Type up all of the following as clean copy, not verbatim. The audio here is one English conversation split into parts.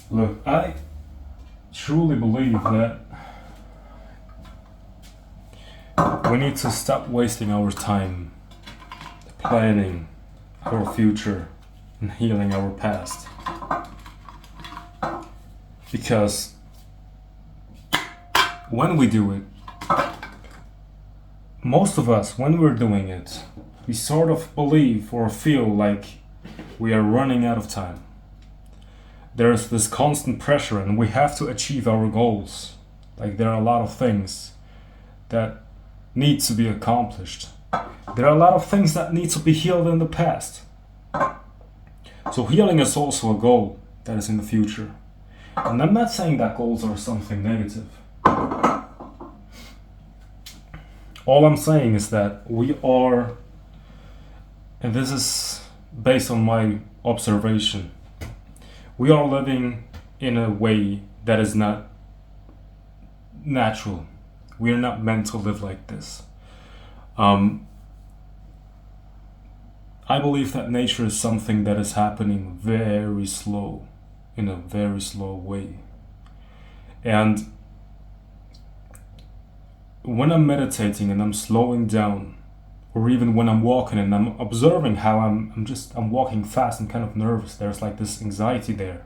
Look, I truly believe that we need to stop wasting our time planning our future and healing our past. Because when we do it, most of us, when we're doing it, we sort of believe or feel like we are running out of time. There's this constant pressure and we have to achieve our goals. Like there are a lot of things that need to be accomplished. There are a lot of things that need to be healed in the past. So healing is also a goal that is in the future. And I'm not saying that goals are something negative. All I'm saying is that we are, and this is based on my observation, we are living in a way that is not natural. We are not meant to live like this. I believe that nature is something that is happening very slow, in a very slow way. And when I'm meditating and I'm slowing down, or even when I'm walking and I'm observing how I'm walking fast and kind of nervous, there's like this anxiety there.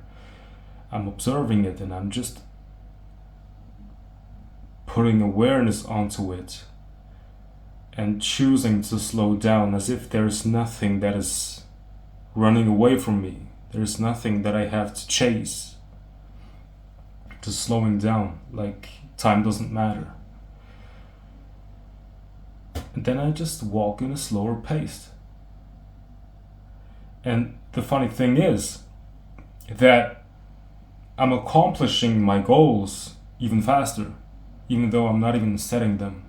I'm observing it and I'm just putting awareness onto it and choosing to slow down as if there's nothing that is running away from me. There's nothing that I have to chase. Just slowing down, like time doesn't matter. And then I just walk in a slower pace. And the funny thing is that I'm accomplishing my goals even faster, even though I'm not even setting them.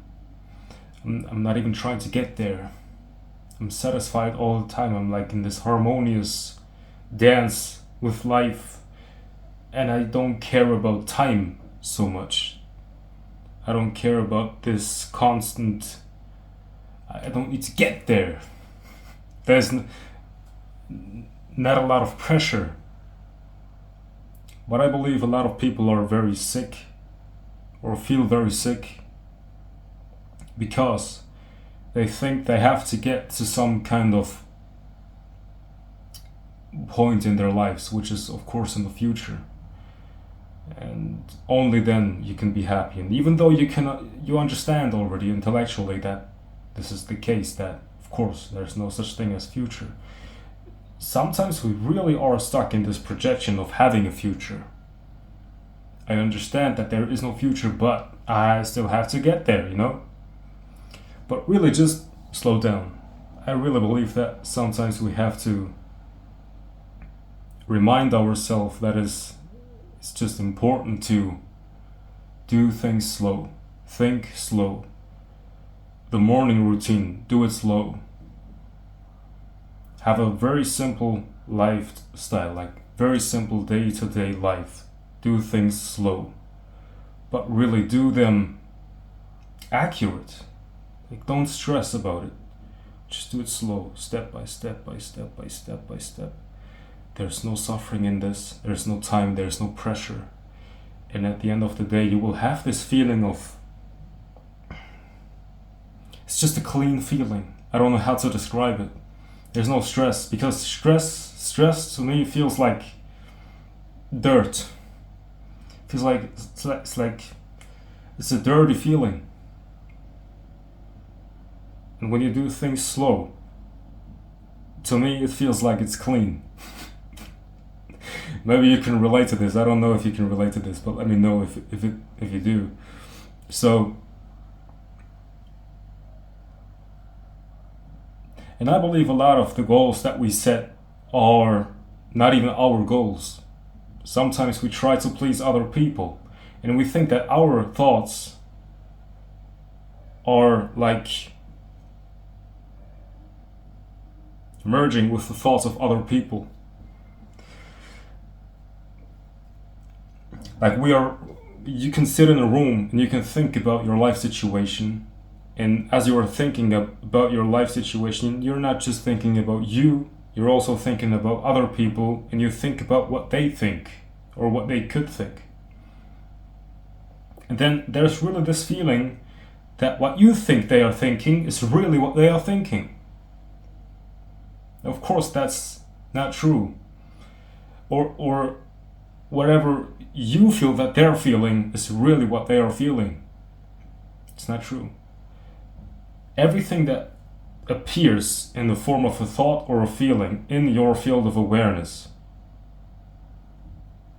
I'm not even trying to get there. I'm satisfied all the time. I'm like in this harmonious dance with life, and I don't care about time so much. I don't care about this constant. I don't need to get there. There's not a lot of pressure. But I believe a lot of people are very sick or feel very sick because they think they have to get to some kind of point in their lives, which is of course in the future. And only then you can be happy. And even though you understand already intellectually that this is the case, that of course there's no such thing as future, sometimes we really are stuck in this projection of having a future. I understand that there is no future, but I still have to get there, you know? But really just slow down. I really believe that sometimes we have to remind ourselves that it's just important to do things slow. Think slow. The morning routine, do it slow. Have a very simple lifestyle, like very simple day-to-day life. Do things slow, but really do them accurate. Like don't stress about it. Just do it slow, step by step by step by step by step. There's no suffering in this. There's no time. There's no pressure. And at the end of the day, you will have this feeling of. It's just a clean feeling. I don't know how to describe it. There's no stress, because stress to me feels like dirt. Feels like it's a dirty feeling. And when you do things slow, to me it feels like it's clean. Maybe you can relate to this. I don't know if you can relate to this, but let me know if you do. So, and I believe a lot of the goals that we set are not even our goals. Sometimes we try to please other people, and we think that our thoughts are like merging with the thoughts of other people. Like you can sit in a room and you can think about your life situation, and as you are thinking about your life situation, you're not just thinking about you, you're also thinking about other people, and you think about what they think or what they could think. And then there's really this feeling that what you think they are thinking is really what they are thinking. Of course, that's not true. Or whatever you feel that they're feeling is really what they are feeling. It's not true. Everything that appears in the form of a thought or a feeling in your field of awareness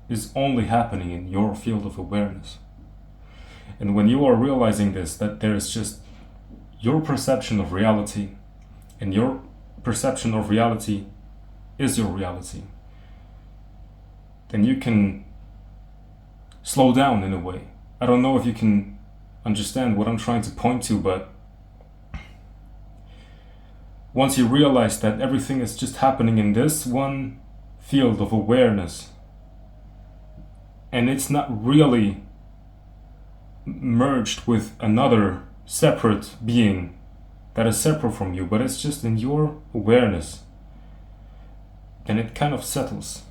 is only happening in your field of awareness. And when you are realizing this, that there is just your perception of reality, and your perception of reality is your reality, then you can slow down in a way. I don't know if you can understand what I'm trying to point to, but once you realize that everything is just happening in this one field of awareness, and it's not really merged with another separate being that is separate from you, but it's just in your awareness, then it kind of settles.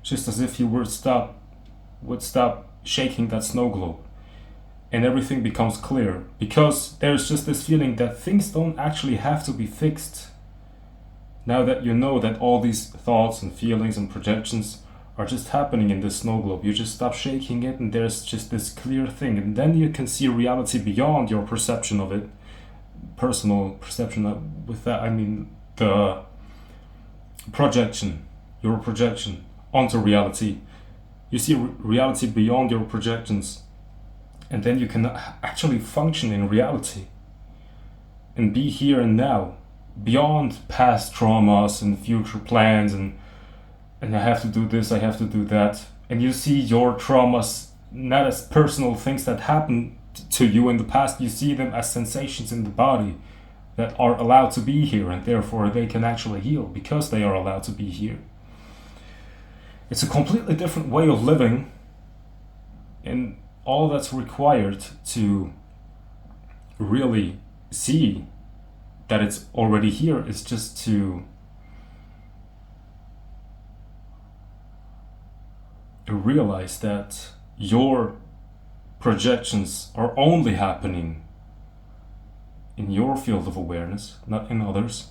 Just as if you would stop shaking that snow globe, and everything becomes clear, because there's just this feeling that things don't actually have to be fixed. Now that you know that all these thoughts and feelings and projections are just happening in this snow globe, you just stop shaking it, and there's just this clear thing, and then you can see reality beyond your perception of it, personal perception. With that I mean the projection, your projection onto reality. You see reality beyond your projections, and then you can actually function in reality and be here and now, beyond past traumas and future plans and I have to do this, I have to do that. And you see your traumas not as personal things that happened to you in the past, you see them as sensations in the body that are allowed to be here, and therefore they can actually heal because they are allowed to be here. It's a completely different way of living, and all that's required to really see that it's already here is just to realize that your projections are only happening in your field of awareness, not in others,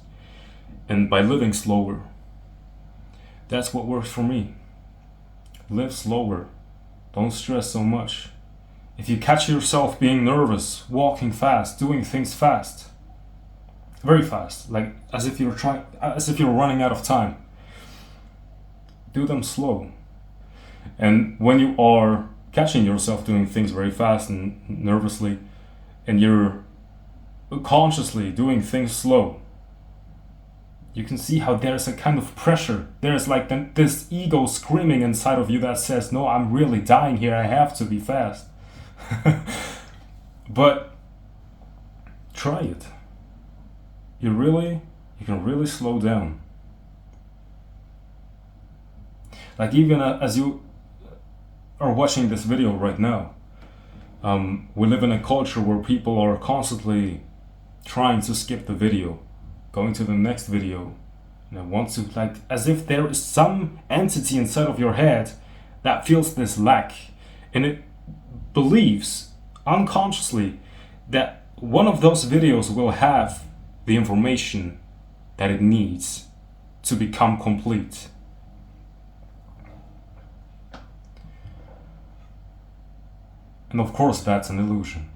and by living slower. That's what works for me. Live slower. Don't stress so much. If you catch yourself being nervous, walking fast, doing things fast, very fast, like as if you're running out of time, do them slow. And when you are catching yourself doing things very fast and nervously, and you're consciously doing things slow, you can see how there's a kind of pressure. There's like this ego screaming inside of you that says, no, I'm really dying here, I have to be fast. But try it. You can really slow down. Like even as you are watching this video right now, we live in a culture where people are constantly trying to skip the video, going to the next video, and I want to, like, as if there is some entity inside of your head that feels this lack, and it believes unconsciously that one of those videos will have the information that it needs to become complete. And of course that's an illusion.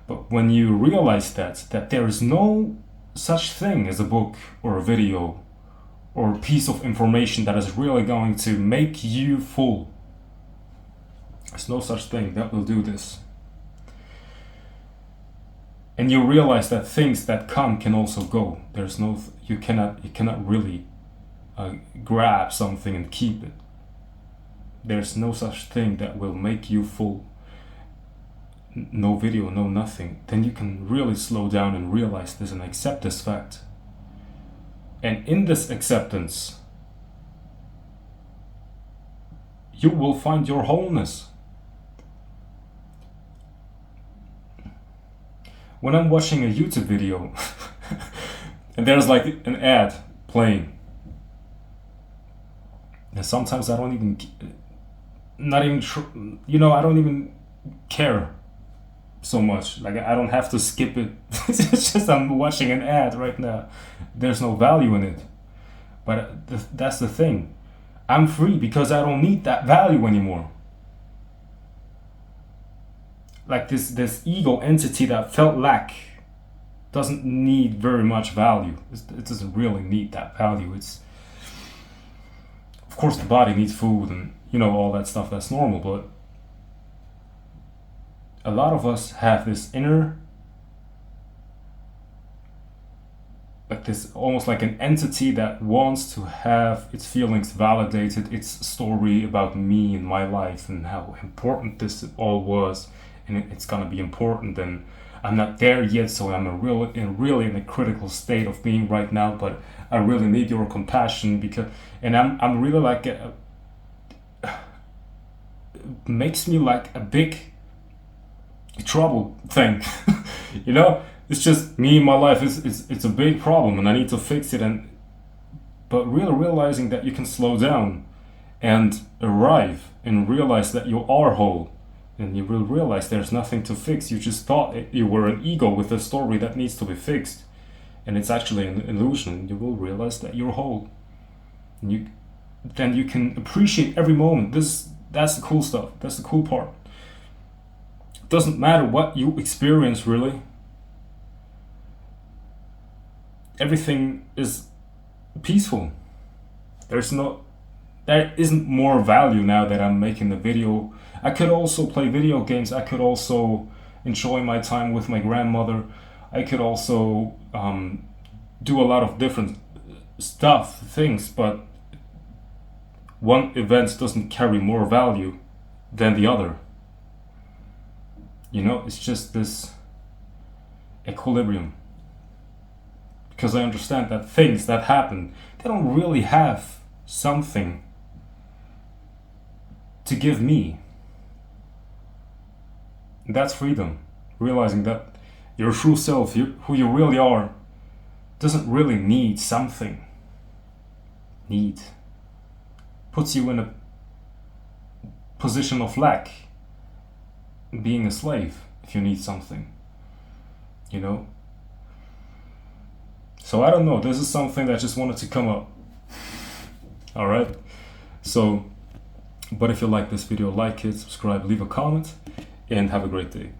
But when you realize that there is no such thing as a book or a video or a piece of information that is really going to make you full, there's no such thing that will do this. And you realize that things that come can also go. You cannot really grab something and keep it. There's no such thing that will make you full. No video, no nothing. Then you can really slow down and realize this and accept this fact. And in this acceptance, you will find your wholeness. When I'm watching a YouTube video and there's like an ad playing, And sometimes I don't even, not even, I don't even care so much. Like, I don't have to skip it. It's just I'm watching an ad right now. There's no value in it. But that's the thing. I'm free because I don't need that value anymore. Like this ego entity that felt lack doesn't need very much value. It doesn't really need that value. It's, of course, the body needs food and all that stuff. That's normal, but a lot of us have this inner, like this, almost like an entity that wants to have its feelings validated, its story about me and my life and how important this all was, and it's gonna be important. And I'm not there yet, so I'm really in a critical state of being right now. But I really need your compassion because, and I'm really like makes me like a big trouble thing. It's just me in my life. It's a big problem and I need to fix it. But really realizing that you can slow down and arrive and realize that you are whole, and you will realize there's nothing to fix. You just thought you were an ego with a story that needs to be fixed, and it's actually an illusion. You will realize that you're whole, and then you can appreciate every moment. That's the cool stuff. That's the cool part. It doesn't matter what you experience, really. Everything is peaceful. There isn't more value now that I'm making the video. I could also play video games. I could also enjoy my time with my grandmother. I could also do a lot of different things, but one event doesn't carry more value than the other. It's just this equilibrium. Because I understand that things that happen, they don't really have something to give me. And that's freedom. Realizing that your true self, who you really are, doesn't really need something. Need puts you in a position of lack, being a slave if you need something. So I don't know, this is something that I just wanted to come up. Alright? So, but if you like this video, like it, subscribe, leave a comment, and have a great day.